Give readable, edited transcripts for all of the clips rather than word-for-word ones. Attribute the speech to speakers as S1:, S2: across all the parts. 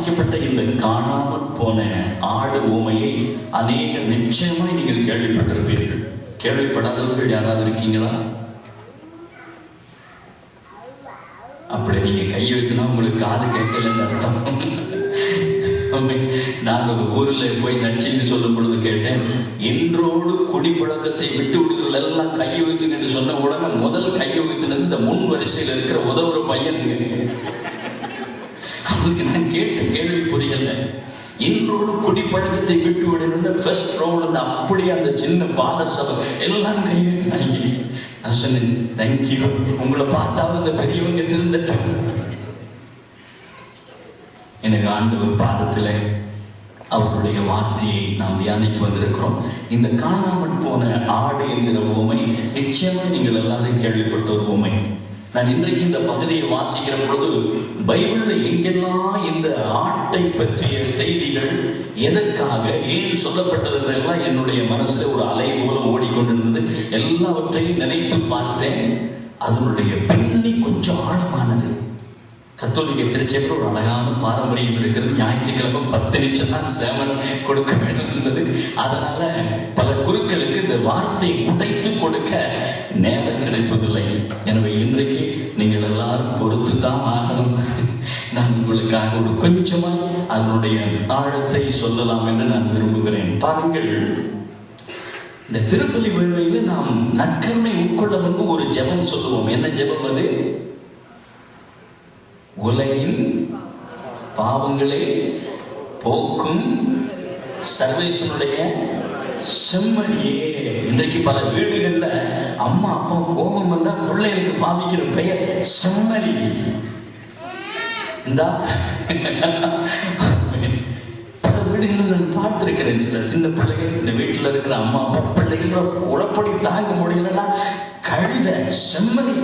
S1: இந்த காணாமல் போன ஆடு ஊமையை அநேக நிச்சயமாய் நீங்கள் கேள்விப்பட்டிருப்பீர்கள். கேள்விப்படாதவர்கள் யாராவது இருக்கீங்களா? அப்படி நீங்க கையை வைத்துனா உங்களுக்கு காது கேட்கலன்னு அர்த்தம். நான் ஒரு ஊர்ல போய் நச்சுன்னு சொல்லும் பொழுது கேட்டேன், இன்றோடு குடிப்பழக்கத்தை விட்டு விடுதல் எல்லாம் கையை வைத்து என்று சொன்ன உடனே முதல் கையை வைத்துனது இந்த முன் வரிசையில் இருக்கிற உதவுற பையனுங்க. அவங்களுக்கு நான் கேட்ட கேள்வி புரியல. இன்றோடு குடிப்பழக்கத்தை விட்டு விடணும்னு ஃபர்ஸ்ட் ரோல் அப்படியே அந்த சின்ன பாலர் சபை எல்லாம் கை வைத்துனாங்க. நான் சொன்னேன், தேங்க்யூ, உங்களை பார்த்தாவது அந்த பெரியவங்க திருந்தட்டாங்க. எனக்கு ஆண்டவர் பாதத்தில் அவருடைய வார்த்தையை நாம் தியானிக்க வந்திருக்கிறோம். இந்த காணாமல் போன ஆடு என்கிற உவமை நிச்சயமா நீங்கள் எல்லாரும் கேள்விப்பட்ட ஒரு உவமை. நான் இன்றைக்கு இந்த பகுதியை வாசிக்கிற பொழுது பைபிள்ல எங்கெல்லாம் இந்த ஆட்டை பற்றிய செய்திகள் எதற்காக ஏன் சொல்லப்பட்டது என்றெல்லாம் என்னுடைய மனசுல ஒரு அலை போல ஓடிக்கொண்டிருந்தது. எல்லாவற்றையும் நினைத்து பார்த்தேன். அதனுடைய பின்னணி கொஞ்சம் ஆழமானது. கத்தோலிக்க திருச்சபையில் ஒரு அழகான பாரம்பரியம் இருக்கிறது. ஞாயிற்றுக்கிழமை 10 நிமிஷம் தான் சேவன் கொடுக்க வேண்டும் என்பது. அதனால பல குருக்களுக்கு இந்த வார்த்தையை உடைத்து கொடுக்க நேரம் கிடைப்பதில்லை. எனவே இன்றைக்கு நீங்கள் எல்லாரும் பொறுத்து தான் ஆகணும். நான் உங்களுக்காக ஒரு கொஞ்சமா அதனுடைய ஆழத்தை சொல்லலாம் என்று நான் விரும்புகிறேன். பாருங்கள், இந்த திருப்பலி வேளையில நாம் நற்கருணை உட்கொள்ள முன்பு ஒரு ஜெபம் சொல்லுவோம். என்ன ஜெபம் அது? உலகின் பாவங்களே போக்கும் சர்வேசனுடைய செம்மறியே. இன்றைக்கு பல வீடுகள்ல அம்மா அப்பா கோபம் வந்தா பிள்ளைகளுக்கு பாவிக்கிற பெயர் செம்மறி. இந்த பல வீடுகளில் நான் பார்த்திருக்கிறேன். சில சின்ன பிள்ளைகள், இந்த வீட்டில் இருக்கிற அம்மா அப்பா பிள்ளைகள் குழப்படி தாங்க முடியலன்னா கழுத, செம்மறி,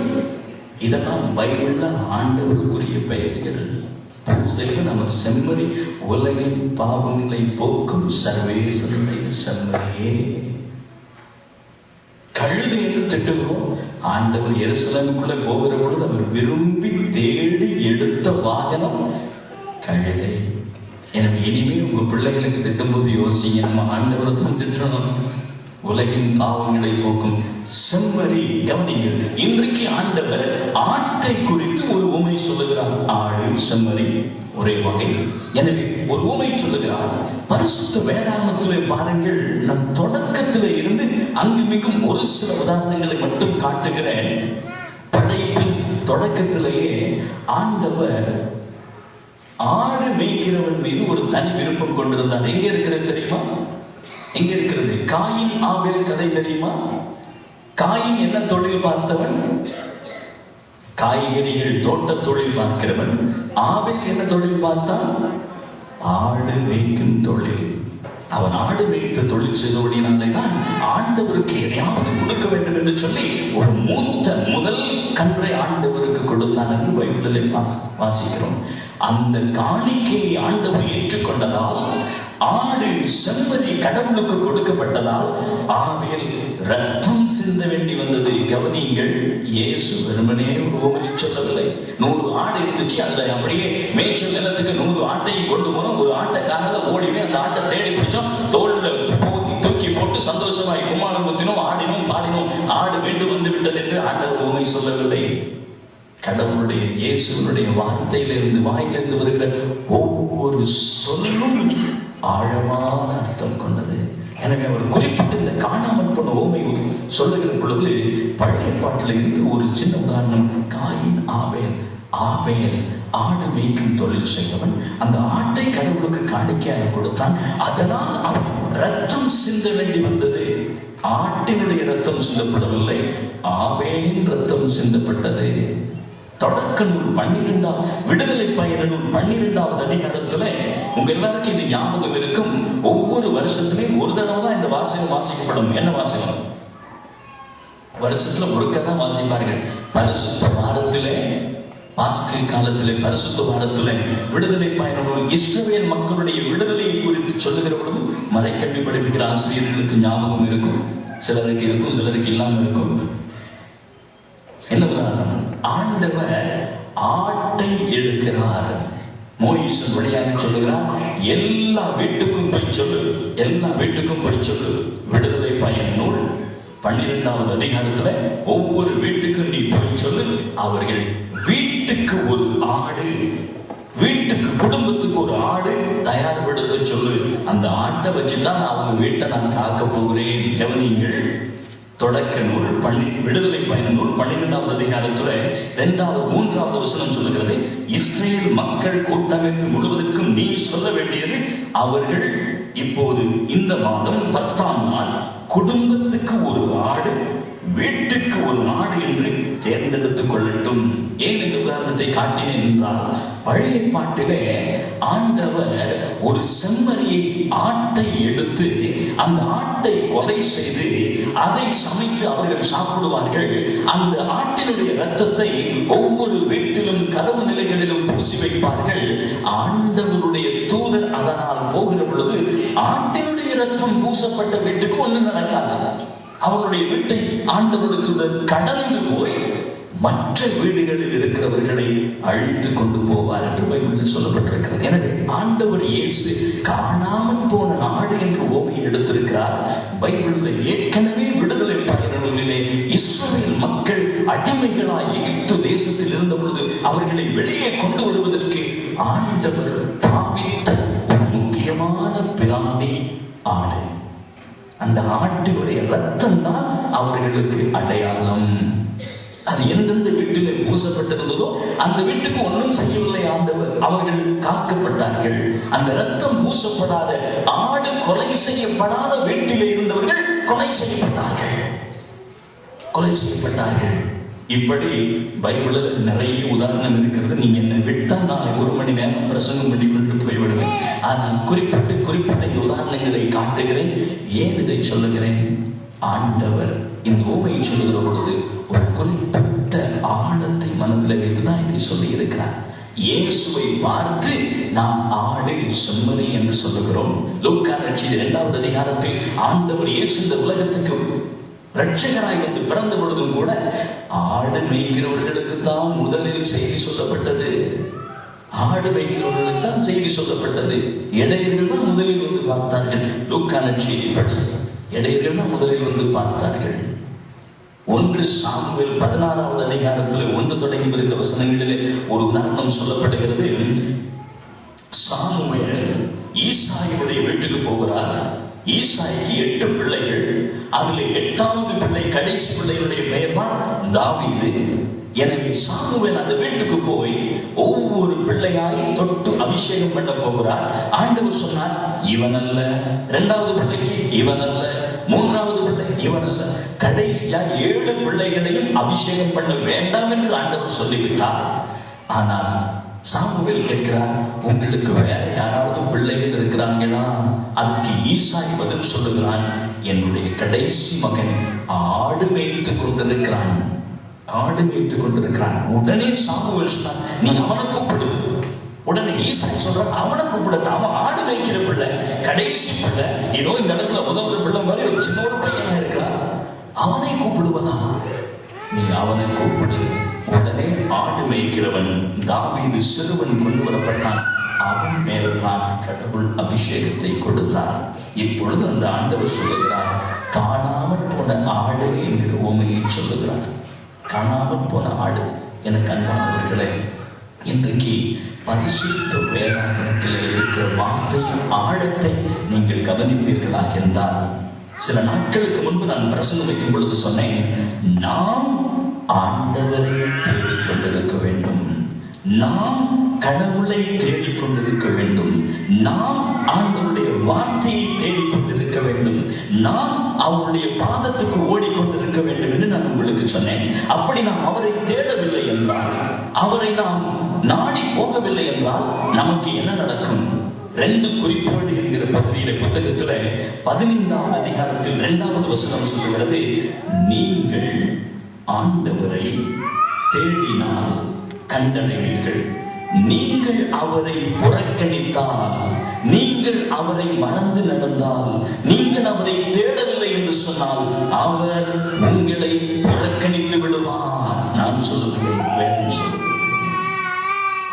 S1: இதெல்லாம் பைபிள்ல ஆண்டவருக்குரிய பெயர்கள். நம்ம செம்மறி, உலகின் பாவங்களை போக்கும் சர்வேசனுடைய செம்மறியே. கழுது என்று திட்டுகிறோம். ஆண்டவர் எருசலேமுக்குள்ள போகிற பொழுது அவர் விரும்பி தேடி எடுத்த வாகனம் கழுதை. எனவே இனிமே உங்க பிள்ளைகளுக்கு திட்டும் போது யோசிங்க, நம்ம ஆண்டவரை தான் திட்டணும். உலகின் பாவங்களை போக்கும் செம்மறி. கவனிங்கள், இன்றைக்கு ஆண்டவர் ஆட்டை குறித்து ஒரு உவமை சொல்லுகிறார். ஆடு, செம்மறி ஒரே வகை. எனவே ஒரு உவமை சொல்லுகிறார். பரிசுத்த வேதாகமத்திலே பாருங்கள், நான் தொடக்கத்திலே இருந்து அங்கு மிகும் ஒரு சில உதாரணங்களை மட்டும் காட்டுகிறேன். படைப்பின் தொடக்கத்திலேயே ஆண்டவர் ஆடு மேய்க்கிறவன் மீது ஒரு தனி விருப்பம் கொண்டிருந்தார். எங்க இருக்கிறது தெரியுமா? எங்க இருக்கிறது? காயின் ஆபேல் கதை தெரியுமா? காயின் என்ன தொழில் பார்த்தவன்? காய்கறிகள் தோட்ட தொழில் பார்க்கிறவன். ஆபேல் என்ன தொழில் பார்த்தான்? ஆடு மேய்க்கும் தொழில். அவன் ஆடு மேய்த்த தொழில் செய்தபடினாலேதான் ஆண்டவருக்கு எதையாவது கொடுக்க வேண்டும் என்று சொல்லி ஒரு மூத்த முதல் கன்றை ஆண்டவருக்கு கொடுத்தான் என்று பைபிளிலே வாசிக்கிறோம். அந்த காணிக்கையை ஆண்டவர் ஏற்றுக்கொண்டதால், ஆடு செம்மறி கடவுளுக்கு கொடுக்கப்பட்டதால் ஆபேல் ரத்தம் சிந்த வேண்டி வந்தது. கவனிங்கள், இயேசு வெறுமனே ஒரு உவமையை சொல்லவில்லை. 100 ஆடு இருந்துச்சு, அதுல அப்படியே மேய்ச்சல் நிலத்துக்கு 100 ஆட்டையும் கொண்டு போனோம். ஒரு ஆட்டைக்காக ஓடிவே அந்த ஆட்டை தேடி பிடிச்சோம், தோல்ல தூக்கி போட்டு சந்தோஷமாய் கும்மாளம் குத்தினோம், ஆடினோம், பாடினோம், ஆடு மீண்டு வந்து விட்டது என்று ஆண்டவர் உவமை சொல்லவில்லை. கடவுளுடைய இயேசுனுடைய வார்த்தையிலிருந்து, வாயிலிருந்து வருகிற ஒவ்வொரு சொல்லும் ஆழமான அர்த்தம் கொண்டது. எனவே அவர் குறிப்பிட்ட இந்த காணாமல் போன உவமை சொல்லுகிற பொழுது பழைய பாட்டில இருந்து ஒரு சின்ன உதாரணம். காயின் ஆபேல். ஆபேல் ஆடு மேய்க்கும் தொழில் செய்தவன். அந்த ஆட்டை கடவுளுக்கு காணிக்கையாக கொடுத்தான். அதனால் அவன் ரத்தம் சிந்த வேண்டி வந்தது. ஆட்டினுடைய ரத்தம் சிந்தப்படவில்லை, ஆபேலின் ரத்தம் சிந்தப்பட்டது. தொடக்க நூல் 12 விடுதலை பயண நூல் 12வது அதிகாரத்துல உங்க எல்லாருக்கும் இது ஞாபகம் இருக்கும். ஒவ்வொரு வருஷத்திலையும் ஒரு தடவை தான் இந்த வாசகம் வாசிக்கப்படும். என்ன வாசகம்? வருஷத்துல ஒருக்க தான் வாசிப்பார்கள். பரிசுத்த வாரத்திலே, பாஸ்கா காலத்திலே, பரிசுத்த வாரத்திலே விடுதலை பயண நூல் இஸ்ரவேல் மக்களுடைய விடுதலையை குறித்து சொல்லுகிற பொழுது மறைக்கல்வி படிப்பிக்கிற ஆசிரியர்களுக்கு ஞாபகம் இருக்கும். சிலருக்கு இருக்கும், சிலருக்கு இல்லாம இருக்கும். என்ன உதாரணம்? ஆண்டவர் ஆட்டை எடுக்கிறார். மோயிசன் வழியாக சொல்லுகிறார், எல்லா வீட்டுக்கும் போய் சொல்லு, எல்லா வீட்டுக்கும் போய் சொல்லு. விடுதலை பயன் நூல் 12வது அதிகாரத்துல ஒவ்வொரு வீட்டுக்கும் நீ போய் சொல்லு, அவர்கள் வீட்டுக்கு ஒரு ஆடு, வீட்டுக்கு குடும்பத்துக்கு ஒரு ஆடு தயார்படுத்த சொல்லு. அந்த ஆட்டை வச்சுதான் அவங்க வீட்டை நான் காக்க போகிறேன். கவனிங்கள், தொடக்க நூல் விடுதலை பயன் நூல் 12வது அதிகாரத்துல 2வது 3வது வசனம் சொல்லுகிறது, இஸ்ரேல் மக்கள் கூட்டமைப்பு முழுவதற்கும் நீ சொல்ல வேண்டியது, அவர்கள் இப்போது இந்த மாதம் 10ஆம் நாள் குடும்பத்துக்கு ஒரு ஆடு, வீட்டுக்கு ஒரு ஆடு என்று தேர்ந்தெடுத்துக் கொள்ளட்டும். ஏன் இந்த உதாரணத்தை காட்டினேன் என்றால், பழைய பாட்டிலே ஆண்டவர் ஒரு செம்மறியை ஆட்டை எடுத்து அந்த ஆட்டை கொலை செய்து அதை சமைத்து அவர்கள் சாப்பிடுவார்கள். அந்த ஆட்டினுடைய இரத்தத்தை ஒவ்வொரு வீட்டிலும் கதவு நிலைகளிலும் பூசி வைப்பார்கள். ஆண்டவருடைய தூதர் அதனால் போகிற பொழுது ஆட்டினுடைய இரத்தம் பூசப்பட்ட வீட்டுக்கு ஒன்றும் நடக்காது. அவருடைய வீட்டை ஆண்டவருக்கு கடந்து போய் மற்ற வீடுகளில் இருக்கிறவர்களை அழித்து கொண்டு போவார் என்று பைபிளில் சொல்லப்பட்டிருக்கிறது. எனவே ஆண்டவர் இயேசு காணாமல் போன ஆடு என்று ஓமையை எடுத்திருக்கிறார். பைபிளில் ஏற்கனவே விடுதலை பயணங்களிலே இஸ்ரவேல் மக்கள் அடிமைகளாய் எகிப்து தேசத்தில் இருந்த பொழுது அவர்களை வெளியே கொண்டு வருவதற்கு ஆண்டவர் பாவித்த ஒரு முக்கியமான பிராணி ஆடு. அந்த ஆட்டினுடைய ரத்தம் தான் அவர்களுக்கு அடையாளம். அது எந்தெந்த வீட்டிலே பூசப்பட்டிருந்ததோ அந்த வீட்டுக்கு ஒன்றும் செய்யவில்லை ஆண்டவர், அவர்கள் காக்கப்பட்டார்கள். அந்த ரத்தம் பூசப்படாத ஆடு கொலை செய்யப்படாத வீட்டிலே இருந்தவர்கள் கொலை செய்யப்பட்டார்கள். இப்படி பைபிளில் நிறைய உதாரணம் இருக்கிறது. நீங்க என்ன விட்டா நான் 1 மணி நேரம் பிரசங்கம் பண்ணி கொண்டு போய்விடுவேன். ஆனால் குறிப்பிட்ட உதாரணங்களை காட்டுகிறேன். ஏன் இதை சொல்லுகிறேன்? ஆண்டவர் இந்த ஓமையை சொல்லுகிற பொழுது ஒரு குறிப்பிட்ட ஆழத்தை மனதில் வைத்துதான் இதை சொல்லி இருக்கிறார். இயேசுவை பார்த்து நாம் ஆடு செம்மறி என்று சொல்லுகிறோம். லூக்கா நற்செய்தி 2வது அதிகாரத்தில் ஆண்டவர் இயேசு இந்த உலகத்துக்கு ரட்சகராய் வந்து பிறந்த பொழுதும் கூட ஆடு மேய்க்கிறவர்களுக்கு தான் முதலில் செய்தி சொல்லப்பட்டது. ஆடு மேய்க்கிறவர்களுக்கு தான் செய்தி சொல்லப்பட்டது. இடையர்கள் தான் முதலில் வந்து பார்த்தார்கள். லூக்கா நற்செய்தி படி இடையர்கள் தான் முதலில் வந்து பார்த்தார்கள். 1 சாமுவேல் 16வது அதிகாரத்தில் 1 தொடங்கி வருகிற வசனங்களிலே ஒரு உதாரணம் சொல்லப்படுகிறது. சாமுவேல் ஈசாயினுடைய வீட்டுக்கு போகிறார். ஈசாய்க்கு 8 பிள்ளைகள். அதில் 8வது பிள்ளை, கடைசி பிள்ளையுடைய பெயர் தான் தாவீது. எனவே சாமுவேல் அந்த வீட்டுக்கு போய் ஒவ்வொரு பிள்ளையாய் தொட்டு அபிஷேகம் பண்ண போகிறார். ஆண்டவர் சொன்னார், இவன் அல்ல. 2வது பிள்ளைக்கு இவன் அல்ல. 3வது பிள்ளை இவன் அல்ல. கடைசியா 7 பிள்ளைகளையும் அபிஷேகம் பண்ண வேண்டாம் என்று ஆண்டவர் சொல்லிவிட்டார். ஆனால் சாமுவேல் கேட்கிறார், உங்களுக்கு வேற யாராவது பிள்ளைகள் இருக்கிறாங்களா? அதுக்கு ஈசாய் பதில் சொல்லுகிறான், என்னுடைய கடைசி மகன் ஆடு மேய்த்துக் கொண்டிருக்கிறான். உடனே சாமுவேல் சொன்னார், நீ அவனை கூப்பிடு. உடனே ஈசாய் சொல்றான், அவனை கூப்பிடத்தான், அவன் ஆடு மேய்க்கிற பிள்ளை, கடைசி பிள்ளை. ஏதோ இந்த இடத்துல உதவுற பிள்ளை மாதிரி ஒரு சின்ன ஒரு பையனா இருக்கிறான், அவனை கூப்பிடுவதா? நீ அவனை கூப்பிடு. உடனே ஆடு மேய்க்கிறவன் தாவீது சிறுவன் கொண்டு வரப்பட்டான். அவன் மேல்தான் கடவுள் அபிஷேகத்தை கொடுத்தார். இப்பொழுது அந்த ஆண்டவர் சொல்லுகிறார், காணாமல் போன ஆடு என்கிற உவமையை சொல்லுகிறார். காணாமல் போன ஆடு. எனக்கு அன்பானவர்களே, இன்றைக்கு பரிசுத்த வேதாகமத்தில் இருக்கிற வார்த்தையின் ஆழத்தை நீங்கள் கவனிப்பீர்களாக இருந்தால், சில நாட்களுக்கு முன்பு நான் பிரசங்கம் வைக்கும் பொழுது சொன்னேன், நாம் ஆண்டவரை தேடிக்கொண்டிருக்க வேண்டும். நாம் கடவுளை தேடிக்கொண்டிருக்க வேண்டும். நாம் ஆண்டவருடைய வார்த்தையை தேடிக்கொண்டிருக்க வேண்டும். நாம் அவருடைய பாதத்துக்கு ஓடிக்கொண்டிருக்க வேண்டும் என்று நான் உங்களுக்கு சொன்னேன். அப்படி நாம் அவரை தேடவில்லை என்றால், அவரை நாம் நாடி போகவில்லை என்றால் நமக்கு என்ன நடக்கும்? 2 குறிப்போடு என்கிற பகுதியில புத்தகத்துல 15வது அதிகாரத்தில் 2வது வசனம் சொல்லுகிறது, நீங்கள் ஆண்டவரை தேடினால் கண்டடைவீர்கள். நீங்கள் அவரை புறக்கணித்தால், நீங்கள் அவரை மறந்து நடந்தால், நீங்கள் அவரை தேடவில்லை என்று சொன்னால் அவர் உங்களை புறக்கணித்து விடுவார். நான் சொல்லுகிறேன்,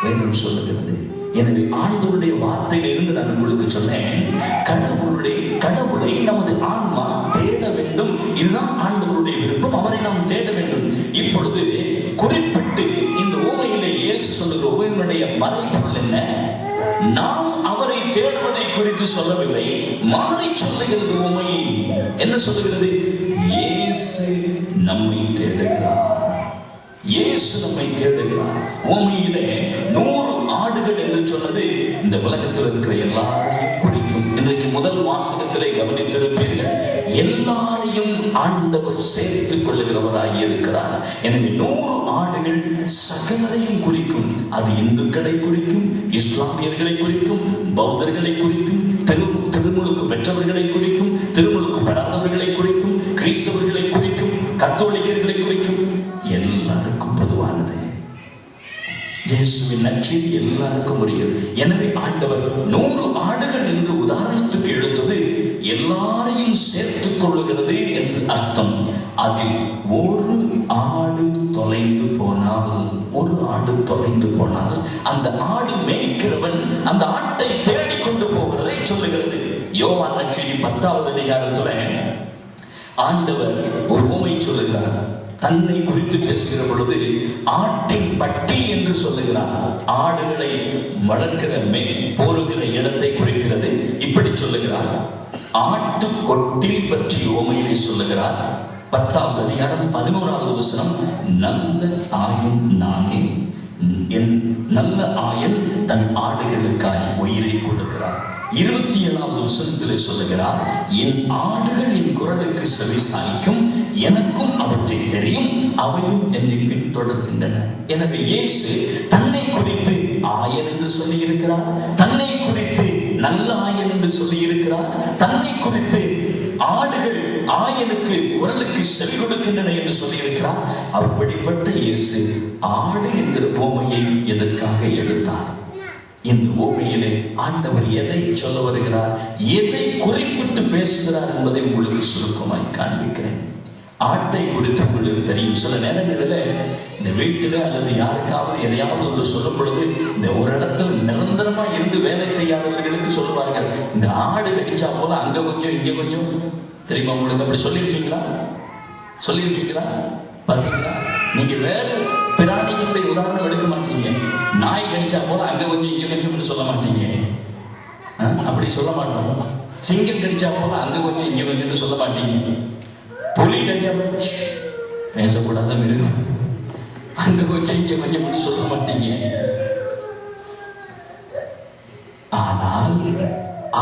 S1: வேதம் சொல்லுகிறது. எனவே ஆண்டவருடைய வார்த்தையில இருந்து நான் உங்களுக்கு சொன்னேன், கடவுளை நமது ஆன்மா தேட வேண்டும். இதுதான் ஆண்டவருடைய விருப்பம். அவரை நாம் தேட வேண்டும். இப்பொழுது குறிப்பிட்டு இந்த உவமையிலே இயேசு சொல்லுகிற உவமையுடைய மறைபொருள் என்ன? நாம் அவரை தேடுவதை குறித்து சொல்லவில்லை, மாறி சொல்லுகிறது. உவமை என்ன சொல்லுகிறது? இயேசு நம்மை தேடுகிறார். இயேசு நம்மை தேடுகிறார். உவமையிலே 100 ஆடுகள் என்று சொன்னது இந்த உலகத்தில் இருக்கிற எல்லாரையும் குறிக்கும். இன்றைக்கு முதல் வாசகத்திலே கவனித்திருப்பீர்கள், எல்லாரையும் ஆண்டவர் சேர்த்துக் கொள்ளுகிறவராக இருக்கிறார். எனவே 100 ஆடுகள் சகலரையும் குறிக்கும். அது இந்துக்களை குறிக்கும், இஸ்லாமியர்களை குறிக்கும், பௌத்தர்களை குறிக்கும், திருமுழுக்கு பெற்றவர்களை குறிக்கும், திருமுழுக்கு பெறாதவர்களை குறிக்கும், கிறிஸ்தவர்களை குறிக்கும், கத்தோலிக்கர்களை குறிக்கும். எல்லாருக்கும் பொதுவானது. இயேசுவின் நற்செய்தி எல்லாருக்கும் உரியது. எனவே ஆண்டவர் 100 ஆடுகள் என்று உதாரணத்துக்கு எடுத்தது எல்லாரையும் சேர்த்துக் கொள்ளுகிறது என்று அர்த்தம். அதில் ஒரு ஆடு தொலைந்து போனால் அந்த ஆடு மேய்க்கிறவன் அந்த ஆட்டை தேடிக்கொண்டு போகிறதை சொல்லுகிறது. யோவான் நற்செய்தி 10வது அதிகாரத்துல ஆண்டவர் ஒரு உவமை சொல்லுகிறார். தன்னை குறித்து பேசுகிற பொழுது ஆட்டின் பட்டி என்று சொல்லுகிறார். ஆடுகளை வளர்க்கிற போருகிற இடத்தை குறிக்கிறது. இப்படி சொல்லுகிறார். ஆட்டு கொட்டில் பற்றி உவமையிலே சொல்லுகிறார். 10வது அதிகாரம் 11வது வசனம், நல்ல ஆயன் நானே, என் நல்ல ஆயன் தன் ஆடுகளுக்காய் உயிரை கொடுக்கிறார். 27வது வசனத்திலே சொல்லுகிறார், என் ஆடுகள் என் குரலுக்கு செவி சாய்க்கும், எனக்கும் அவற்றை தெரியும், அவையும் என்னை பின்தொடர்கின்றன. எனவே இயேசு தன்னை குறித்து ஆயன் என்று சொல்லி இருக்கிறார், தன்னை குறித்து நல்ல ஆயன் என்று சொல்லி இருக்கிறார், தன்னை குறித்து ஆடுகள் ஆயனுக்கு குரலுக்கு செவி கொடுக்கின்றன என்று சொல்லி இருக்கிறார். அப்படிப்பட்ட இயேசு ஆடு என்கிற உவமையை எதற்காக எடுத்தார்? இந்த உவமையிலே ஆண்டவர் எதை சொல்ல வருகிறார், எதை குறிப்பிட்டு பேசுகிறார் என்பதை உங்களுக்கு சுருக்கமாய் காண்பிக்கிறேன். ஆட்டை குறித்து உங்களுக்கு தெரியும். சில நேரங்களில் இந்த வீட்டில் அல்லது யாருக்காவது எதையாவது ஒன்று சொல்லும் பொழுது, இந்த ஒரு இடத்துல நிரந்தரமா இருந்து வேலை செய்யாதவர்களுக்கு சொல்லுவார்கள், இந்த ஆடு கடிச்சா போல அங்க கொஞ்சம் இங்க கொஞ்சம். தெரியுமா உங்களுக்கு? அப்படி சொல்லியிருக்கீங்களா? பாத்தீங்களா? நீங்க வேற பிராணிகளுடைய உதாரணம் எடுக்க மாட்டீங்க. நாய் கடிச்சா போல அங்க கொஞ்சம் இங்க கொஞ்சம் சொல்ல மாட்டீங்க. அப்படி சொல்ல மாட்டோம். சிங்கம் கடிச்சா போல அங்க கொஞ்சம் இங்க கொஞ்சம் சொல்ல மாட்டீங்க. புலி கடிச்சா பேசக்கூடாத மிருகம், அங்க கொஞ்சம் இங்க கொஞ்சம் சொல்ல மாட்டீங்க. ஆனால்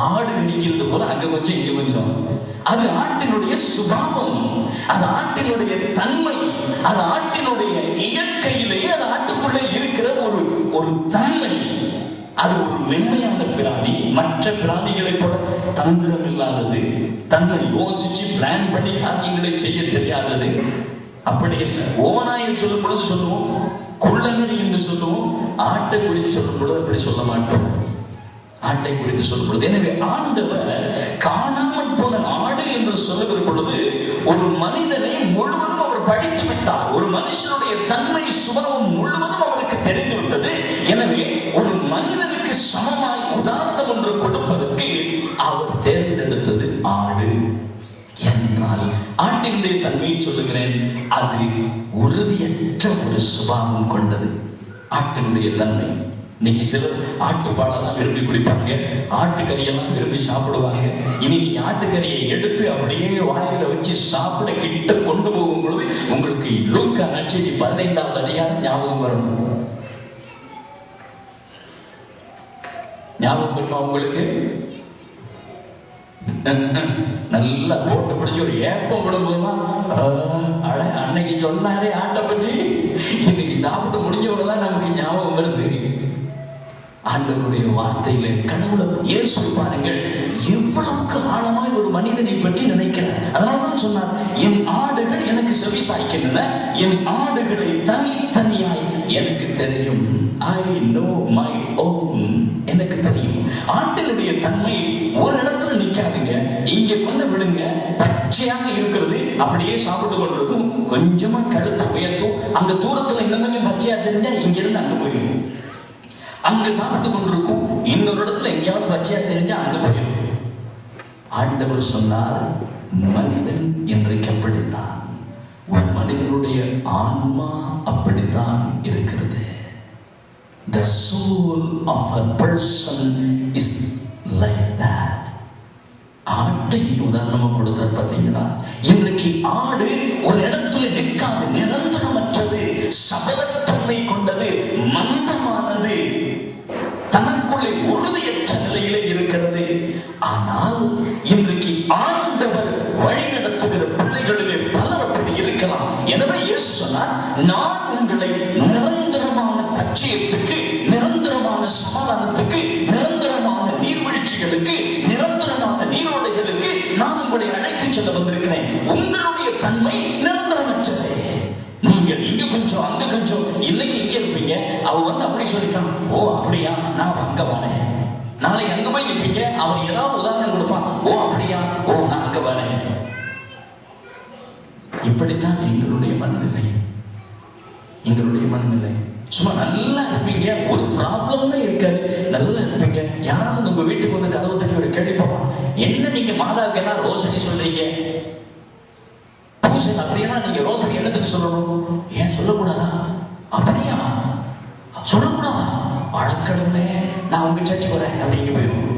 S1: ஆடு கடிக்கிறது போல அங்க கொஞ்சம் இங்க கொஞ்சம். அது ஆட்டினுடைய சுபாவம், அது ஆட்டினுடைய தன்மை, அது ஆட்டினுடைய இயற்கையிலேயே அது ஆட்டுக்குள்ளே இருக்கிற ஒரு தன்மை. அது ஒரு மென்மையான பிராணி, மற்ற பிராணிகளை போல தந்திரம் இல்லாதது, தன்னை யோசிச்சு பிளான் பண்ணி காரியங்களை செய்ய தெரியாதது. அப்படி இல்லை. ஓநாயை சொல்லும் பொழுது சொல்லுவோம் குள்ளநரி என்று சொல்லுவோம், ஆட்டை குறித்து சொல்லும் பொழுது அப்படி சொல்ல மாட்டோம். ஆட்டை குறித்து சொல்லும் பொழுது, எனவே ஆண்டவர் காணாமல் போன ஆடு என்று சொல்லுகிற பொழுது ஒரு மனிதனை முழுவதும் அவர் படித்து விட்டார். ஒரு மனுஷனுடைய தன்மை சுபாவம் முழுவதும் அவருக்கு தெரிந்து விட்டது. எனவே ஒரு மனிதனுக்கு சமமாய் உதாரணம் ஒன்று கொடுப்பதற்கு அவர் தேர்ந்தெடுத்தது ஆடு. என்றால் ஆட்டினுடைய தன்மையை சொல்லுகிறேன், அது உறுதியற்ற ஒரு சுபாவம் கொண்டது. ஆட்டினுடைய தன்மை. இன்னைக்கு சிலர் ஆட்டுப்பாலெல்லாம் விரும்பி குடிப்பாங்க, ஆட்டுக்கறியெல்லாம் விரும்பி சாப்பிடுவாங்க. இனி நீங்க ஆட்டுக்கறியை எடுத்து அப்படியே வாயில வச்சு சாப்பிட கிட்ட கொண்டு போகும் பொழுது உங்களுக்கு லூக்கா நற்செய்தி 15வது அதிகாரம் ஞாபகம் வரணும். ஞாபகம் வருமா உங்களுக்கு? நல்லா போட்டு பிடிச்சி ஒரு ஏப்பம் விடும்போதுதான், அன்னைக்கு சொன்னாரே ஆட்டை பற்றி, இன்னைக்கு சாப்பிட்டு முடிஞ்சவங்கதான் நமக்கு ஞாபகம் வருது. ஆண்டவருடைய வார்த்தையில கடவுளை இயேசு பாருங்கள், எவ்வளவுக்கு ஆழமாய் ஒரு மனிதனை பற்றி நினைக்கிறார். அதனால்தான் சொன்னார், என் ஆடுகள் எனக்கு செவி சாய்க்கின்றன, என் ஆடுகளை தனித்தனியாய் எனக்கு தெரியும். I know my own. எனக்கு தெரியும். ஆட்டினுடைய தன்மை ஒரு இடத்துல நிக்காதுங்க, இங்க கொண்டு விடுங்க, பச்சையாக இருக்கிறது அப்படியே சாப்பிட்டு கொண்டிருக்கும், கொஞ்சமா கழுத்து உயர்த்தும், அந்த தூரத்துல இன்னும் கொஞ்சம் பச்சையா தெரிஞ்சா இங்க இருந்து அங்க போயிடும். அங்க சாப்பிட்டு கொண்டிருக்கும். இன்னொரு இடத்துல எங்கேயாவது பச்சையா தெரிஞ்சா அங்க போயிடும். ஆண்டவர் சொன்னார், மனிதன் இன்றைக்கு அப்படித்தான். ஒரு மனிதனுடைய ஆன்மா அப்படித்தான் இருக்கிறது. The soul of a person is like that. ஆட்டை உதாரணமா கொடுத்தார் பார்த்தீங்களா? இன்றைக்கு ஆடு ஒரு இடத்துல நிற்காது, நிரந்தரமற்றது, சபலத்தன்மை கொண்டது, மந்தமானது, தனக்குள்ளே உறுதியற்ற நிலையிலே இருக்கிறது. ஆனால் இன்றைக்கு ஆண்டவர் வழி நடத்துகிற பிள்ளைகளிலே பலர் அப்படி இருக்கலாம். எனவே இயேசு சொன்னார், நான் உங்களை நிரந்தரமான பட்சியத்துக்கு, நிரந்தரமான சமாதானத்துக்கு, நிரந்தரமான நீர்வீழ்ச்சிகளுக்கு, நிரந்தரமான நீரோடைகளுக்கு நான் உங்களை அழைத்துச் செல்ல வந்திருக்கிறேன். உங்களுடைய தன்மை நிரந்தரமற்றது. நீங்கள் இங்க கொஞ்சம் அங்க கொஞ்சம், இன்னைக்கு இங்க இருப்பீங்க, அவர் வந்து அப்படி சொல்லிட்டான், ஓ அப்படியா, நான் அங்க வரேன். நாளை அங்க போய் நிற்பீங்க, அவர் ஏதாவது உதாரணம் கொடுப்பான், ஓ அப்படியா, ஓ நான் அங்க வரேன். இப்படித்தான் எங்களுடைய மனநிலை. எங்களுடைய மனநிலை சும்மா நல்லா இருப்பீங்க, ஒரு ப்ராப்ளமே இருக்காது, நல்லா இருப்பீங்க. யாராவது உங்க வீட்டுக்கு வந்து கதவு தட்டி ஒரு கேள்வி பார்ப்பான், என்ன நீங்க மாதாவுக்கு எல்லாம் ரோசனை சொல்றீங்க, பூசை அப்படியெல்லாம் நீங்க ரோசனை என்னதுக்கு சொல்லணும், ஏன் சொல்லக்கூடாதா, அப்படியா சொல்லக்கூடாதா, வழக்கடவுளே நான் உங்க சர்ச்சை வரேன் அப்படிங்க போயிடும்.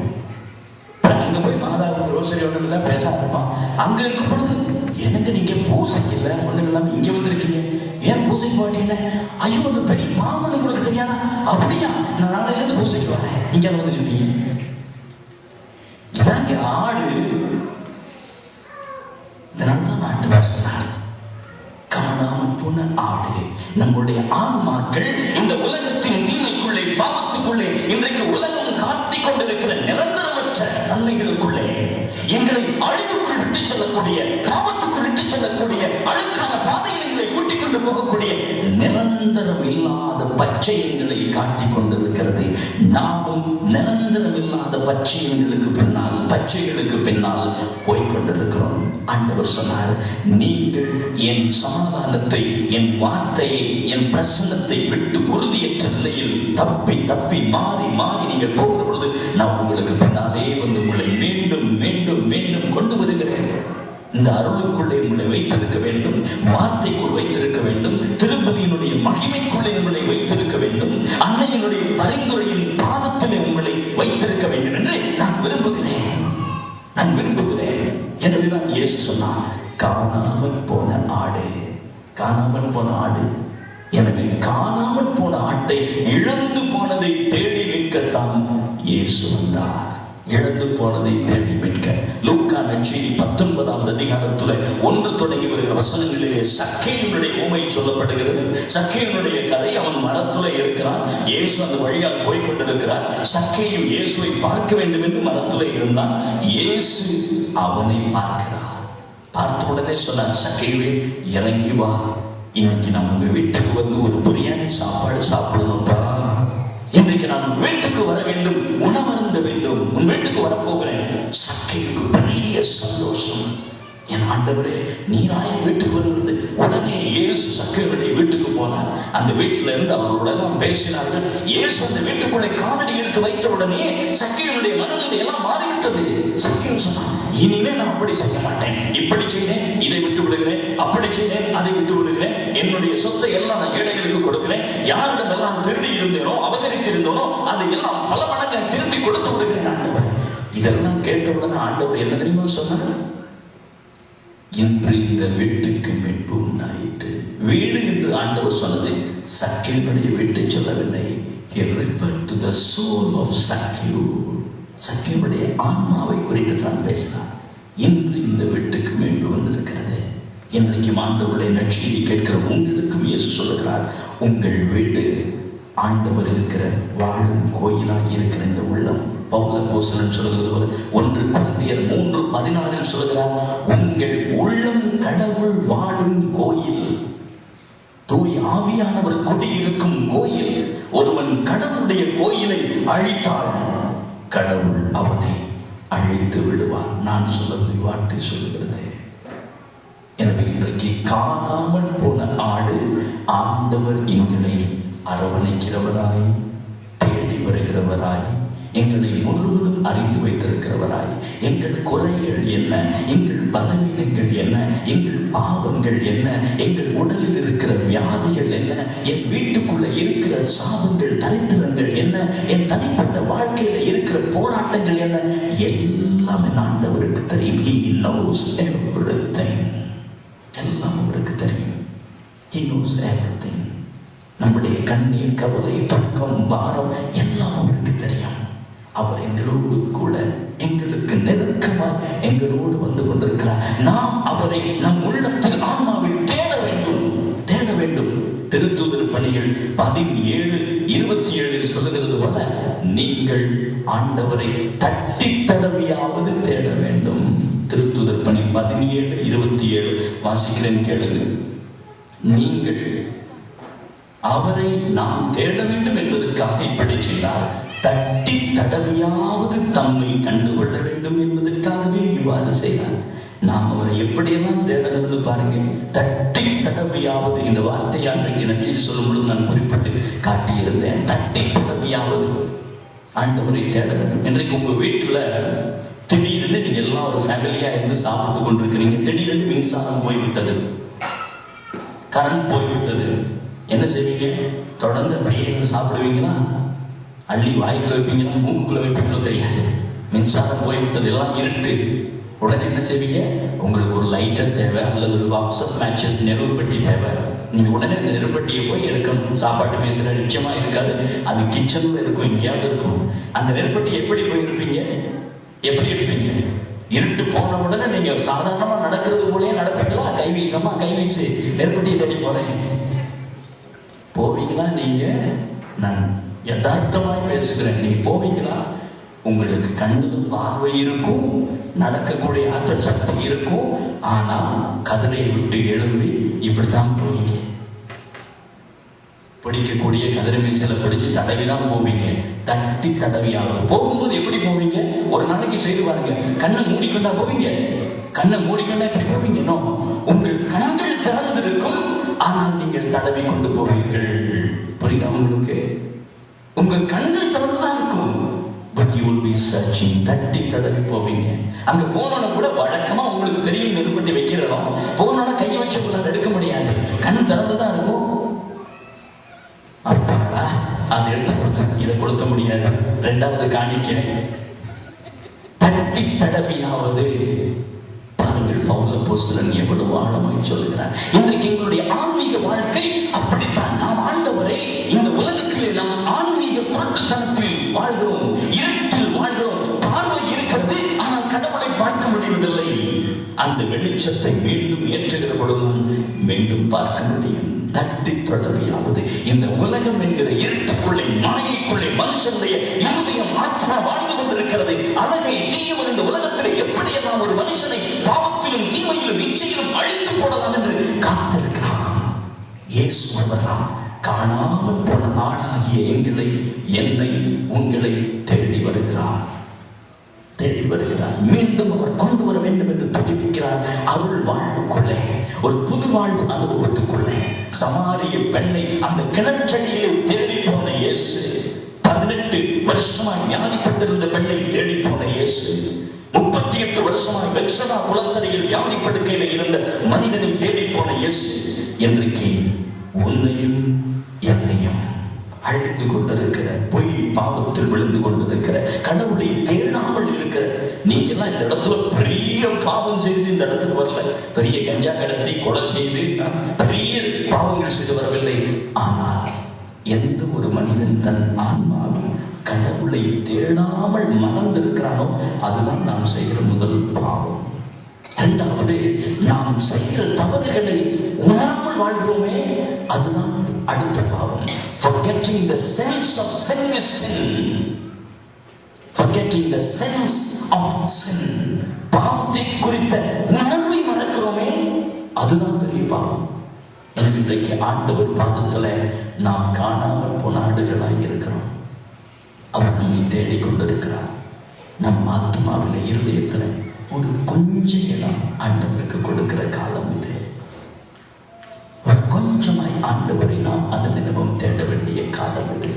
S1: அங்க போய் மாதாவுக்கு ரோசனை ஒண்ணும் இல்லை, பேச ஆரம்பிப்பான். அங்க இருக்கும் பொழுது, எனக்கு நீங்க பூசை இல்லை ஒண்ணும் இல்லாம இங்க வந்திருக்கீங்க, ஏன் பூசைக்கு மாட்டீங்க, ஐயோ அது பெரிய பாவம்னு உங்களுக்கு தெரியாதா, அப்படியா நான் நாளையில இருந்து பூசைக்கு வரேன், இங்க வந்து இருப்பீங்க. இதாங்க ஆடு. இதனால்தான் ஆண்டவர் சொன்னார், காணாமல் போன ஆடு. நம்முடைய ஆன்மாக்கள் இந்த உலகத்தின் தீமைக்குள்ளே, பாவத்துக்குள்ளே, இன்றைக்கு உலகம் காட்டிக் கொண்டிருக்கிற நிரந்தரமற்ற தன்மைகளுக்குள்ளே, எங்களை அழிவுக்குள் விட்டு செல்லக்கூடிய, பாவத்துக்குள் விட்டு செல்லக்கூடிய, அழுக்கான பாதைகளை கூட்டிக் கொண்டு போகக்கூடிய நிரந்தரம் இல்லாத பச்சையங்களை காட்டிக் கொண்டிருக்கிறது. நாமும் நிரந்தரம் இல்லாத பச்சையங்களுக்கு பின்னால், பச்சைகளுக்கு பின்னால் போய்கொண்டிருக்கிறோம். ஆண்டவர் சொன்னார், நீங்கள் என் சமாதானத்தை, என் வார்த்தையை, என் பிரசன்னத்தை விட்டு உறுதியற்ற நிலையில் தப்பி தப்பி மாறி மாறி நீங்கள் போகிற பொழுது நான் உங்களுக்கு பின்னாலே வந்து உங்களை மீண்டும் மீண்டும் மீண்டும் கொண்டு வருகிறேன். இந்த அருளுக்குள்ளே உங்களை வைத்திருக்க வேண்டும், வார்த்தைக்குள் வைத்திருக்க வேண்டும், திருப்பலியினுடைய மகிமைக்குள்ளே உங்களை வைத்திருக்க வேண்டும், அன்னையினுடைய பரிந்துரையின் பாதத்திலே உங்களை வைத்திருக்க வேண்டும் என்று நான் விரும்புகிறேன். நான் விரும்புகிறேன். எனவேதான் இயேசு சொன்னார், காணாமல் போன ஆடு, காணாமல் போன ஆடு. எனவே காணாமல் போன ஆட்டை, இழந்து போனதை தேடி மீட்கத்தான் இயேசு வந்தார். இழந்து போனதை தேடி மீட்க. லூக்கா நற்செய்தி 19ஆம் அதிகாரத்துல 1 தொடங்கி வருகிற வசனங்களிலே சக்கேயுனுடைய உவமை சொல்லப்படுகிறது. சக்கேயுனுடைய கதை, அவன் மரத்துல இருக்கிறான், இயேசு அந்த வழியாக போய்கொண்டிருக்கிறார். சக்கேயு இயேசுவை பார்க்க வேண்டும் என்று மரத்துல இருந்தான். இயேசு அவனை பார்க்கிறார். பார்த்த உடனே சொன்னார், சக்கேயுவே இறங்கி வா, இன்னைக்கு நான் உங்க வீட்டுக்கு வந்து ஒரு பிரியாணி சாப்பாடு சாப்பிடணும்ப்பா. இன்றைக்கு நான் வீட்டுக்கு வர வேண்டும், உணவருந்த வேண்டும், உன் வீட்டுக்கு வரப்போகிறேன். சக்கேயுக்கு பெரிய சந்தோஷம். என் ஆண்டவரே, நீராய் வீட்டுக்கு வருகிறது. உடனே இயேசு சக்கேயுடைய வீட்டுக்கு போனார். அந்த வீட்டில இருந்து அவர்களோட எல்லாம் பேசினார்கள். இயேசு அந்த வீட்டுக்குள்ளே காலடி எடுத்து வைத்த உடனே சக்கேயுடைய மனநிலை எல்லாம் மாறிவிட்டது. சக்கேயு சொன்னான், இனிமே நான் அப்படி செய்ய மாட்டேன், இப்படி செய்தேன், இதை விட்டு விடுகிறேன், அப்படி செய்தேன், அதை விட்டு விடுகிறேன், என்னுடைய சொத்தை எல்லாம் நான் ஏழைகளுக்கு கொடுக்கிறேன், யாரிடம் எல்லாம் திருடி இருந்தேனோ, அபகரித்திருந்தோனோ அதை எல்லாம் பல மடங்கு திரும்பி கொடுத்து விடுகிறேன் ஆண்டவர். இதெல்லாம் கேட்டவுடனே ஆண்டவர் என்ன தெரியுமா சொன்னார், இன்று இந்த வீட்டுக்கு மீட்பு உண்டாயிற்று. வீடு என்று ஆண்டவர் சொன்னது சக்கேயுடைய வீட்டை சொல்லவில்லை. He referred to the soul of Zacchaeus. சக்கேயுடைய ஆன்மாவை குறித்து தான் பேசினார். இன்று இந்த வீட்டுக்கு மீட்பு வந்திருக்கிறது. இன்றைக்கு ஆண்டவருடைய நற்செய்தி கேட்கிற உங்களுக்கும் இயேசு சொல்லுகிறார், உங்கள் வீடு ஆண்டவர் இருக்கிற வாழும் கோயிலாக இருக்கிற இந்த உள்ளம். பவுல் அப்போஸ்தலன் சொல்கிறது போல 1 கொரிந்தியர் 3:16 சொல்கிறார், உங்கள் உள்ளம் கடவுள் வாழும் கோயில், தூய் ஆவியானவர் குடியிருக்கும் கோயில். ஒருவன் கடவுளுடைய கோயிலை அழித்தால் கடவுள் அவனை அழித்து விடுவார். நான் சொல்லவில்லை, வார்த்தை சொல்லுகிறது. எனவே இன்றைக்கு காணாமல் போன ஆடு ஆண்டவர் எங்களை அரவணைக்கிறவராய், தேடி வருகிறவராய், எங்களை முழுவதும் அறிந்து வைத்திருக்கிறவராய், எங்கள் குறைகள் என்ன, எங்கள் பலவீனங்கள் என்ன, எங்கள் பாவங்கள் என்ன, எங்கள் உடலில் இருக்கிற வியாதிகள் என்ன, என் வீட்டுக்குள்ள இருக்கிற சாபங்கள் தரித்திரங்கள் என்ன, என் தனிப்பட்ட வாழ்க்கையில இருக்கிற போராட்டங்கள் என்ன, எல்லாம் என் ஆண்டவருக்கு தெரியும். He knows everything. எல்லாம் அவருக்கு தெரியும். He knows everything. நம்முடைய கண்ணீர், கவலை, துக்கம், பாரம் எல்லாம் அவருக்கு தெரியும். அவர் எங்களோடு கூட, எங்களுக்கு நெருக்கமாக எங்களோடு வந்து கொண்டிருக்கிறார். நாம் அவரை நம் உள்ளத்தில், ஆன்மாவில் தேட வேண்டும், தேட வேண்டும். திருத்தூதர் பணிகள் 17:27 சொல்லுகிறது போல, நீங்கள் ஆண்டவரை தட்டி தடவியாவது தேட வேண்டும். திருத்தூதர் பணி 17:27 வாசிக்கிறேன், கேளுங்கள். நீங்கள் அவரை நாம் தேட வேண்டும் என்பதற்காக இப்படி செய்தார். தட்டி தடவியாவது தம்மை கண்டுகொள்ள வேண்டும் என்பதற்காகவே இவ்வாறு செய்தார். நாம் அவரை எப்படியெல்லாம் தேடணும்னு பாருங்க. தட்டி தடவியாவது, இந்த வார்த்தையை அன்றைக்கு நச்சரி சொல்லும் பொழுது நான் குறிப்பிட்டு காட்டியிருந்தேன். தட்டி தடவியாவது ஆண்டவரை தேட வேண்டும். இன்றைக்கு உங்க வீட்டுல திடீர்னு நீங்க எல்லாம் ஒரு ஃபேமிலியா இருந்து சாப்பிட்டு கொண்டிருக்கிறீங்க. திடீர்னு மின்சாரம் போய்விட்டது, கரண்ட் போய்விட்டது. என்ன செய்வீங்க? தொடர்ந்து அப்படியே சாப்பிடுவீங்களா? அள்ளி வாய்க்குள்ள வைப்பீங்களா, மூக்குக்குள்ள வைப்பீங்களோ தெரியாது. மின்சாரம் போய்விட்டது, எல்லாம் இருட்டு. உடனே என்ன செய்வீங்க? உங்களுக்கு ஒரு லைட்டர் தேவை, அல்லது ஒரு பாக்ஸ் ஆஃப் மேட்சஸ், நெருப்பட்டி தேவை. நீங்க உடனே அந்த நெருப்பட்டியை போய் எடுக்கணும். சாப்பாட்டு மேசில நிச்சயமா இருக்காது, அது கிச்சன்ல இருக்கும், எங்கேயாவது இருக்கும். அந்த நெருப்பட்டி எப்படி போயிருப்பீங்க? எப்படி இருப்பீங்க? இருட்டு போன உடனே நீங்க சாதாரணமா நடக்கிறது போலயே நடப்பீங்களா? கைவீசமா, கைவீசு நெருப்பட்டியை தேடி போறேன் போவீங்களா? நீங்க, நான் யதார்த்தமாய் பேசுகிறேன், நீங்க போவீங்களா? உங்களுக்கு கண்ணுல பார்வை இருக்கும், நடக்கக்கூடிய ஆற்றல் சக்தி இருக்கும். ஆனா கதரை விட்டு எழும்பி இப்படித்தான் போவீங்க. பிடிக்கக்கூடிய கதிரை மீசையில பிடிச்சு தடவிதான் போவீங்க. தட்டி தடவியாவது போகும்போது எப்படி போவீங்க? ஒரு நாளைக்கு செய்து பாருங்க. கண்ணை மூடிக்கொண்டா போவீங்க? கண்ணை மூடிக்கொண்டா எப்படி போவீங்க? உங்கள் கண்கள் திறந்திருக்கும், ஆனால் நீங்கள் தடவி கொண்டு போவீர்கள். புரியுதா உங்களுக்கு? உங்க கண்கள் திறந்துதான் இருக்கும், but you will be searching. தட்டி தடவி போவீங்க. அங்க போனோட கூட வழக்கமா உங்களுக்கு தெரியும், நெருப்பட்டி வைக்கிறோம். போனோட கையை வச்சு உங்களால் எடுக்க முடியாது, கண் திறந்துதான் இருக்கும். அப்பாடா, அதை எடுத்து கொடுத்தேன், இதை கொடுக்க முடியாது. ரெண்டாவது காணிக்க தட்டி தடவியாவது. பாருங்கள், பவுல் அப்போஸ்தலன் எவ்வளவு ஆழமாய் சொல்லுகிறார். இன்றைக்கு எங்களுடைய ஆன்மீக வாழ்க்கை அப்படித்தான். நாம் ஆண்டவரை இந்த உலகத்திலே நாம் ஆன்மீக குருட்டுத்தனத்தில் வாழ்கிறோம், இருட்டில் வாழ்கிறோம். பார்வை இருக்கிறது, ஆனால் கடவுளை பார்க்க முடிவதில்லை. அந்த வெளிச்சத்தை மீண்டும் ஏற்றுகிற பொழுது மீண்டும் பார்க்க முடியும். தட்டி தடவியாவது. இந்த உலகம் என்கிற இருட்டுக்குள்ளே, மாயைக்குள்ளே மனுஷனுடைய இருதயம் ஆத்மா வாழ்ந்து கொண்டிருக்கிறது. அழகை தீயவன் இந்த உலகத்திலே எப்படியெல்லாம் ஒரு மனுஷனை பாவத்திலும் தீமையிலும் இச்சையிலும் அழித்து போடலாம் என்று காத்திருக்கிறான். இயேசு அவர்தான் காணாமல் போன ஆடாகிய எங்களை, என்னை, உங்களை தேடி வருகிறார், தேடி வருகிறார். மீண்டும் அவர் கொண்டு வர வேண்டும் என்று துடிக்கிறார். அருள் வாழ்வுக்குள்ளே, ஒரு புது வாழ்வு அனுபவத்துக்குள்ளே. சமாரிய பெண்ணை அந்த கிணற்றடியிலே தேடி போன இயேசு, 18 வருஷமாய் வியாதிப்பட்டிருந்த பெண்ணை தேடி போன இயேசு, 38 வருஷமாய் பெத்சதா குளத்தடியில் வியாதிப்படுக்கையில் இருந்த மனிதனை தேடி போன இயேசு, இன்றைக்கு உன்னையும் என்னையும் அழிந்து கொண்டிருக்கிற, பொய் பாவத்தில் விழுந்து கொண்டிருக்கிற, கடவுளை தேடாமல் இருக்கிற நீங்க எல்லாம் இந்த இடத்துல பெரிய பாவம் செய்து இந்த இடத்துக்கு வரல. பெரிய கஞ்சா கடத்தி கொலை செய்து பெரிய பாவங்கள் செய்து வரவில்லை. ஆனால் எந்த ஒரு மனிதன் தன் ஆன்மாவில் கடவுளை தேடாமல் மறந்திருக்கிறானோ அதுதான் நாம் செய்கிற முதல் பாவம். இரண்டாவது, நாம் செய்கிற தவறுகளை உணராமல் வாழ்கிறோமே, அதுதான் அடுத்த பாவம். Forgetting the sense of sin is sin. Forgetting the sense of sin. பாவத்தை குறித்த உணர்வை மறக்கிறோமே, அதுதான் பெரிய பாவம். எனவே இன்றைக்கு ஆண்டவர் பாதத்துல நாம் காணாமல் போன ஆடுகளாய் இருக்கிறோம். அவர் நம்மை தேடிக்கொண்டிருக்கிறார். நம் ஆத்மாவில, இருதயத்துல ஒரு கொஞ்ச இடம் ஆண்டவருக்கு கொடுக்கிற காலம் இது. கொஞ்சமாய் ஆண்டவரை நாம் அனுதினமும் தேட வேண்டிய காலம் இது.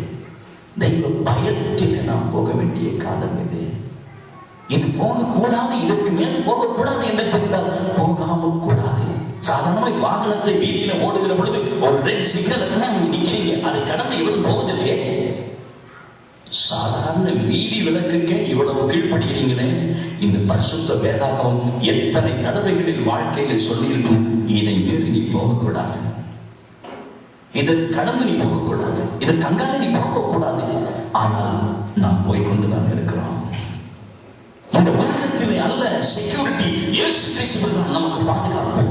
S1: தெய்வ பயத்தில் நாம் போக வேண்டிய காலம் இது. இது போகக்கூடாது, இதற்கு மேல் போகக்கூடாது என்று தெரிந்தால் போகாமல் கூடாது. சாதாரணமாய் வாகனத்தை வீதியில ஓடுகிற பொழுது ஒரு ரெட் சிக்னல் நீங்க நிக்கிறீங்க, அதை கடந்து இவரும் போவதில்லையே. சாதாரண வீதி விளக்குக்கே இவ்வளவு கீழ்ப்படுகிறீங்களே. இந்த பரிசுத்த வேதாகமம் எத்தனை தடவைகளில் வாழ்க்கையில சொல்லியிருக்கும், இதை மீறி நீ போகக்கூடாது, இதை கடந்து நீ போகக்கூடாது, இதற்கு அங்கால நீ போகக்கூடாது. ஆனால் நாம் போய்கொண்டுதான் இருக்கிறோம். இந்த உலகத்திலே அல்ல செக்யூரிட்டி, இயேசு கிறிஸ்துவில் நமக்கு பாதுகாப்பு.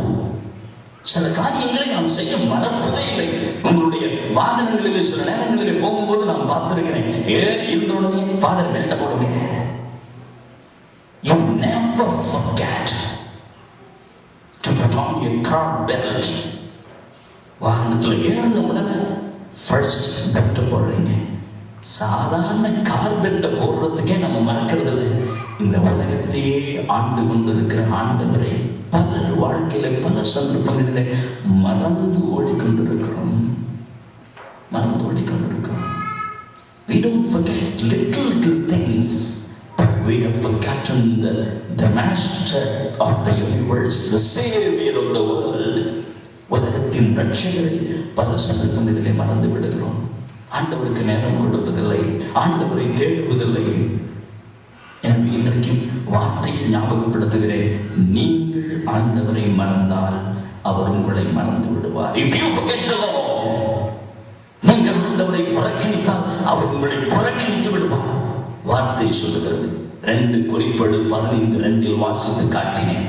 S1: சில காரியங்களை நாம் செய்ய மறப்பதே இல்லை. உங்களுடைய வாகனங்களில் சில நேரங்களில் போகும்போது நான் பார்த்திருக்கிறேன், ஏன் இருந்தோடனே ஃபாதர் பெல்ட் போடுங்க. You never forget to put on your car belt. வாகனத்தில் ஏறின உடனே ஃபர்ஸ்ட் பெல்ட் போடுறீங்க. சாதாரண கார் பெல்ட்டை போடுறதுக்கே நம்ம மறக்கிறது இல்லை. இந்த உலகத்தையே ஆண்டு கொண்டிருக்கிற ஆண்டவரை பலர் வாழ்க்கையில பல சந்தர்ப்பங்களில மறந்து ஓடிக்கொண்டிருக்கிறோம். We don't forget little things, but we have forgotten the master of the universe, the savior of the world. உலகத்தின் ரட்சகரை பல சந்தர்ப்பங்களிலே மறந்து விடுகிறோம். ஆண்டவருக்கு நேரம் கொடுப்பதில்லை, ஆண்டவரை தேடுவதில்லை. எனவே இன்றைக்கும் வார்த்தையை ஞாபகப்படுத்துகிறேன், நீங்கள் ஆண்டவரை மறந்தால் அவர் உங்களை மறந்து விடுவார். If you forget the Lord, நீங்கள் ஆண்டவரை புறக்கணித்தால் அவர் உங்களை புறக்கணித்து விடுவார். வார்த்தை சொல்லுகிறது. 2 குறிப்பேடு 15:2 வாசித்து காட்டினேன்.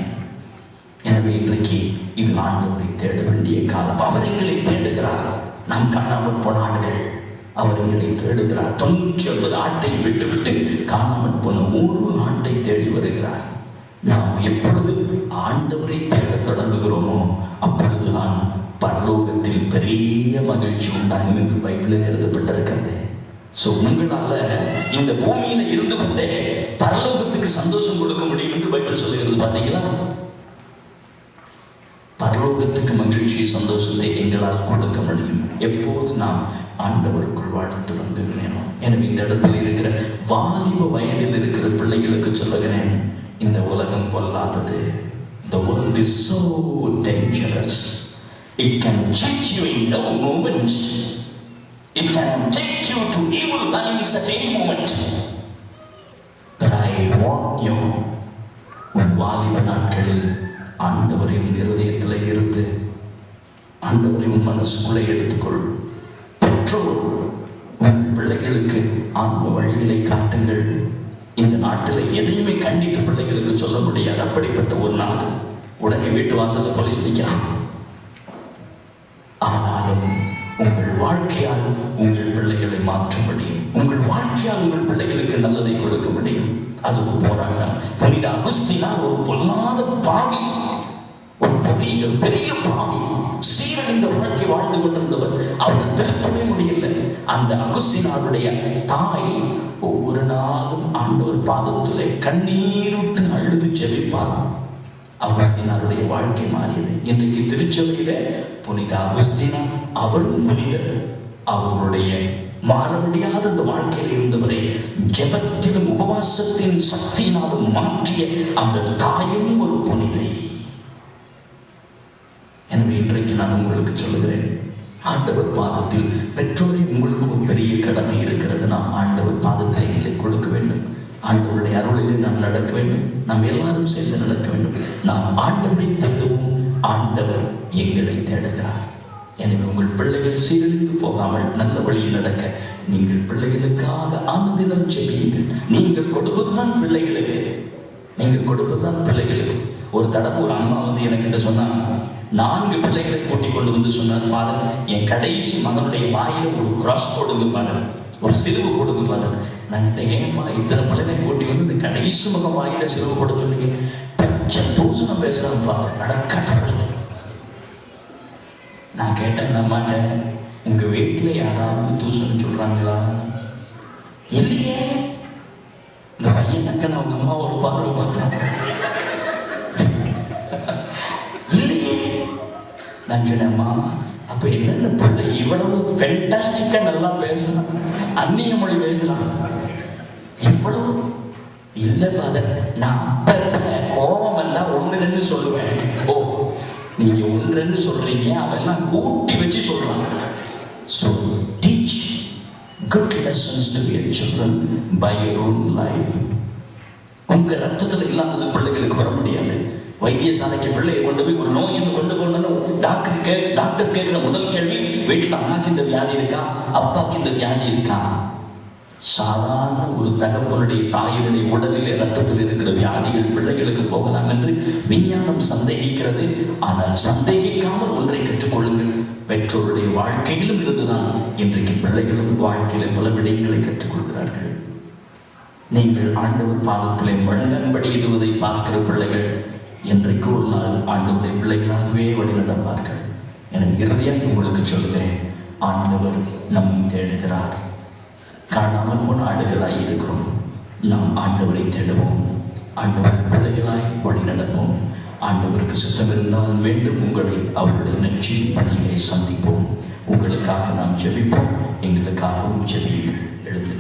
S1: எனவே இன்றைக்கு இது ஆண்டவரை தேட வேண்டிய காலம். அவர் எங்களை தேடுகிறார். நாம் காணாமல் போன ஆடுகள், அவர் எங்களை தேடுகிறார். 99 ஆட்டை விட்டு காணாமல் போன 1 ஆட்டை தேடி வருகிறார். நாம் எப்பொழுது ஆண்டவரை தேட தொடங்குகிறோமோ அப்பொழுதுதான் பரலோகத்தில் பெரிய மகிழ்ச்சி உண்டாகும் என்று பைபிளில் எழுதப்பட்டிருக்கிறது. உங்களால இந்த பூமியில இருந்து கொண்டே பரலோகத்துக்கு சந்தோஷம் கொடுக்க முடியும் என்று பைபிள் சொல்லுகிறது. பாத்தீங்களா? பரலோகத்துக்கு மகிழ்ச்சி சந்தோஷத்தை எங்களால் கொடுக்க முடியும் எப்போது நாம் ஆண்டவருக்குள் வாழத் தொடங்குகிறேனோ. எனவே இந்த இடத்தில் இருக்கிற வாலிப வயதில் இருக்கிற பிள்ளைகளுக்கு சொல்லுகிறேன், இந்த உலகம் பொல்லாதது. The world is so dangerous. It can cheat you in no moment. It can take you to evil lines at any moment. But I warn you, உன் வாலிப நாட்களில் ஆண்டவரை உன் இருதயத்தில் இருத்து ஆண்டவரை உன் மனசுக்குள்ளே எடுத்துக்கொள். பெற்றோர் உன் பிள்ளைகளுக்கு ஆன்ம வழிகளை காட்டுங்கள். இந்த நாட்டில் எதையுமே கண்டித்து பிள்ளைகளுக்கு சொல்ல முடியாது. அப்படிப்பட்ட ஒரு நாடு. உடனே வீட்டு வாசல்ல போலீஸ் நிற்கிறான். ஆனாலும் உங்கள் வாழ்க்கையால் உங்கள் பிள்ளைகளை மாற்ற முடியும். உங்கள் வாழ்க்கையால் உங்கள் பிள்ளைகளுக்கு நல்லதை கொடுக்க முடியும். அது ஒரு போராட்டம். புனித அகுஸ்தீனார் ஒரு பொல்லாத பாவி, ஒரு பெரிய பாவி, சீரழிந்த வாழ்க்கை வாழ்ந்து கொண்டிருந்தவர். அவரை திருத்தவே முடியல. அந்த அகுஸ்தீனாருடைய தாய் ஒவ்வொரு நாளும் ஆண்டவர் பாதத்திலே கண்ணீருட்டு அழுது ஜெபிப்பார். அகுஸ்தீனாருடைய வாழ்க்கை மாறியது. இன்றைக்கு திருச்சபையில புனித அகுஸ்தீனா, அவரும் புனிதர். அவருடைய மாற முடியாத அந்த வாழ்க்கையில் இருந்தவரை ஜெபத்திலும் உபவாசத்தின் சக்தியினாலும் மாற்றிய அந்த தாயும் ஒரு புனிதை. எனவே இன்றைக்கு நான் உங்களுக்கு சொல்லுகிறேன், ஆண்டவர் பாதத்தில் பெற்றோரை உங்களுக்கு ஒரு பெரிய கடமை இருக்கிறது. நாம் ஆண்டவர் பாதத்தில் எங்களை கொடுக்க வேண்டும். ஆண்டவருடைய அருளிலே நாம் நடக்க வேண்டும். நாம் எல்லாரும் சேர்ந்து நடக்க வேண்டும். நாம் ஆண்டவரை தேடுவோம். ஆண்டவர் எங்களை தேடுகிறார். எனவே உங்கள் பிள்ளைகள் சீரழிந்து போகாமல் நல்ல வழியில் நடக்க நீங்கள் பிள்ளைகளுக்காக அனுதினம் ஜெபியுங்கள். நீங்கள் கொடுப்பதுதான் பிள்ளைகளுக்கு. ஒரு தடவை ஒரு அம்மா வந்து என்கிட்ட சொன்னா, 4 பிள்ளைகளை கூட்டிக் கொண்டு வந்து சொன்னார், ஃபாதர், என் கடைசி மகனுடைய வாயில ஒரு கிராஸ் போடுங்க ஃபாதர், ஒரு சிலுவை போடுங்க ஃபாதர். நான் ஏமா இத்தனை பிள்ளைகளை கூட்டி வந்து இந்த கடைசி மகன் வாயில சிலுவை போட சொன்னீங்க? பச்சை தூசணம் பேசுறான் ஃபாதர், நடக்க. நான் கேட்டேன் அம்மாட்ட, உங்க வீட்டுல யாராவது தூசணம் சொல்றாங்களா? இல்லையே. இந்த பையன் டக்குன்னு அவங்க அம்மா ஒரு பார்வை பார்த்தான். இல்லையே. நான் சொன்னேம்மா, அப்ப அப்ப என்னென்ன பிள்ளை இவ்வளவு ஃபென்டாஸ்டிக்கா நல்லா பேசலாம், அந்நிய மொழி பேசலாம், இவ்வளவு இல்ல ஃபாதர். நான் கோபம் வந்தா ஒன்னு ரெண்டு சொல்லுவேன். ஓ, நீங்க ஒன்னு ரெண்டு சொல்றீங்க, அவெல்லாம் கூட்டி வச்சு சொல்றாங்க. So teach good lessons to your children by your own life. உங்க ரத்தத்துல இல்லாதது பிள்ளைகளுக்கு வர முடியாது. வைத்தியசாலைக்கு பிள்ளையை கொண்டு போய் ஒரு நோயின்னு கொண்டு போகணும்னு டாக்டர் கேட்கிற முதல் கேள்வி, வீட்டுல அம்மாக்கு இந்த வியாதி இருக்கா, அப்பாக்கு இந்த வியாதி இருக்கா? சாதாரண ஒரு தகப்பனுடைய தாயினுடைய உடலிலே ரத்தத்தில் இருக்கிற வியாதிகள் பிள்ளைகளுக்கு போகலாம் என்று விஞ்ஞானம் சந்தேகிக்கிறது. ஆனால் சந்தேகிக்காமல் ஒன்றை கற்றுக்கொள்ளுங்கள், பெற்றோருடைய வாழ்க்கையிலும் இருந்துதான் இன்றைக்கு பிள்ளைகளும் வாழ்க்கையில பல விடயங்களை கற்றுக்கொள்கிறார்கள். நீங்கள் ஆண்டவர் பாதத்திலே முழங்கன்படி இதுவதை பார்க்கிற பிள்ளைகள் என்றைக்கு ஒரு நாள் ஆண்டவருடைய பிள்ளைகளாகவே வழிநடப்பார்கள். என இறுதியாக உங்களுக்கு சொல்கிறேன், ஆண்டவர் நம்மை தேடுகிறார். காணாமல் போன ஆடுகளாய் இருக்கிறோம். நாம் ஆண்டவரை தேடுவோம், ஆண்டவர் பிள்ளைகளாய் வழி நடப்போம். ஆண்டவருக்கு சுத்தம் இருந்தால் வேண்டும் உங்களை அவருடைய நற்செய்தி பணியிலே சந்திப்போம். உங்களுக்காக நாம் ஜெபிப்போம், எங்களுக்காகவும் ஜெபியுங்கள். எழுந்து